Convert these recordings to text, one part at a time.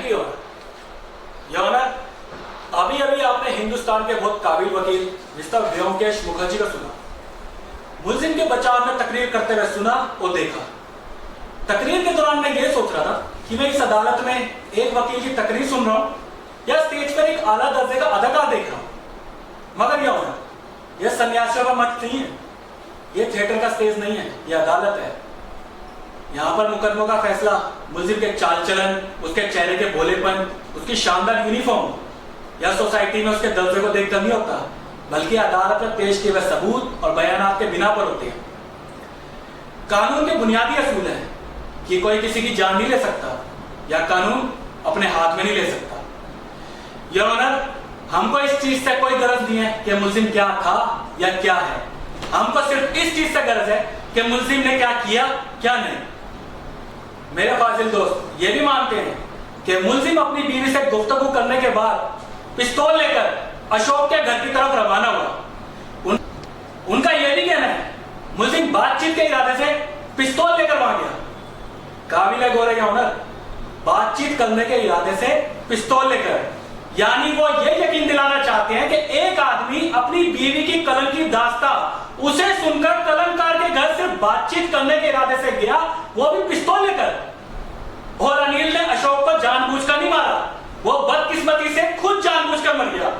Thank you your honour. अभी अभी आपने हिंदुस्तान के बहुत काबिल वकील मिस्टर व्योमकेश मुखर्जी को सुना। मुलजिम के बचाव में तकरीर करते हुए सुना और देखा। तकरीर के दौरान मैं ये सोच रहा था कि मैं इस अदालत में एक वकील की तकरीर सुन रहा हूँ या स्टेज पर एक आला दर्जे का अदाकार देख रहा हूँ। मगर योर ऑनर, यह सन्यासियों का मठ नहीं है, यह थिएटर का स्टेज नहीं है, यह अदालत है। यहाँ पर मुकदमों का फैसला मुलजिम के चाल चलन, उसके चेहरे के भोलेपन, उसकी शानदार यूनिफॉर्म या सोसाइटी में उसके दर्जे को देखकर नहीं होता, बल्कि अदालत में पेश किए हुए सबूत और बयानात के बिना पर होते हैं। कानून के बुनियादी असूल है कि कोई किसी की जान नहीं ले सकता या कानून अपने हाथ में नहीं ले सकता। योर ऑनर, हमको इस चीज से कोई गरज नहीं है कि मुलजिम क्या था या क्या है। हमको सिर्फ इस चीज से गरज है कि मुलजिम ने क्या किया क्या नहीं। मेरे फाजिल दोस्त ये भी मानते हैं कि मुलजिम अपनी बीवी से गुफ्तगू करने के बाद पिस्तौल लेकर अशोक के घर की तरफ रवाना हुआ। उनका यह भी कहना है मुलजिम बातचीत के इरादे से पिस्तौल लेकर वहां गया। काबिल है गौर ऑनर, बातचीत करने के इरादे से पिस्तौल लेकर, यानी वो ये यकीन दिलाना चाहते हैं कि एक आदमी अपनी बीवी की कलम की दास्ता उसे सुनकर कलमकार के घर से बातचीत करने के इरादे से गया, वो भी पिस्तौल लेकर। और अनिल ने अशोक को जानबूझकर नहीं मारा, वो बदकिस्मती से खुद जानबूझकर मर गया,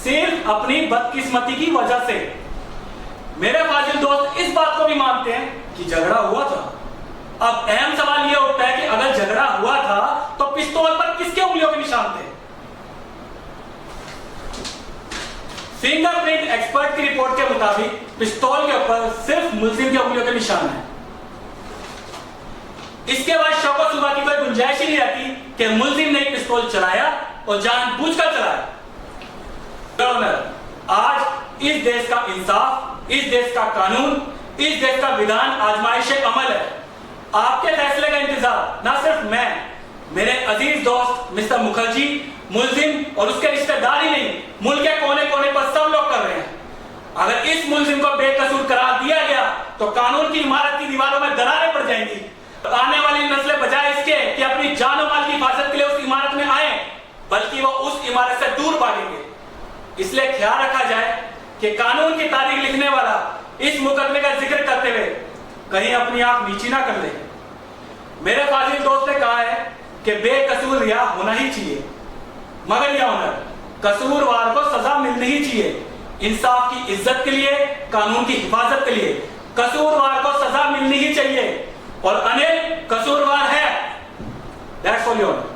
सिर्फ अपनी बदकिस्मती की वजह से। मेरे फाजिल दोस्त इस बात को भी मानते हैं कि झगड़ा हुआ था। अब अहम सवाल यह उठता है कि अगर झगड़ा हुआ था तो पिस्तौल पर किसके उंगलियों के निशान थे? फिंगरप्रिंट एक्सपर्ट की रिपोर्ट के मुताबिक पिस्तौल के ऊपर सिर्फ मुलजिम के उंगलियों के निशान हैं। इसके बाद शक व शुबा की कोई गुंजाइश ही नहीं रहती कि मुलजिम ने पिस्तौल चलाया और जानबूझकर चलाया। आज इस देश का इंसाफ, इस देश का कानून, इस देश का विधान आजमाइश अमल है। आपके फैसले का इंतजार ना सिर्फ मैं, मेरे अजीज दोस्त मिस्टर मुखर्जी, मुलजिम और उसके रिश्तेदार ही नहीं, मुल्क के कोने कोने पर सब लोग कर रहे हैं। अगर इस मुलजिम को बेकसूर करार दिया गया तो कानून की इमारत की दीवारों में दरारें पड़ जाएंगी। आने वाली नस्लें बजाय इसके कि अपनी जान और माल की हिफाजत के लिए उस इमारत में आए, बल्कि वो उस इमारत से दूर भागेंगे। इसलिए ख्याल रखा जाए कि कानून की तारीख लिखने वाला इस मुकदमे का जिक्र करते हुए कहीं अपनी आंख नीची ना कर ले। मेरे फाजिल दोस्त ने कहा है कि बेकसूर रिहा होना ही चाहिए, मगर यह ऑनर, कसूरवार को सजा मिलनी ही चाहिए। इंसाफ की इज्जत के लिए, कानून की हिफाजत के लिए कसूरवार को सजा मिलनी ही चाहिए। और अनिल कसूरवार है। That's all your honour.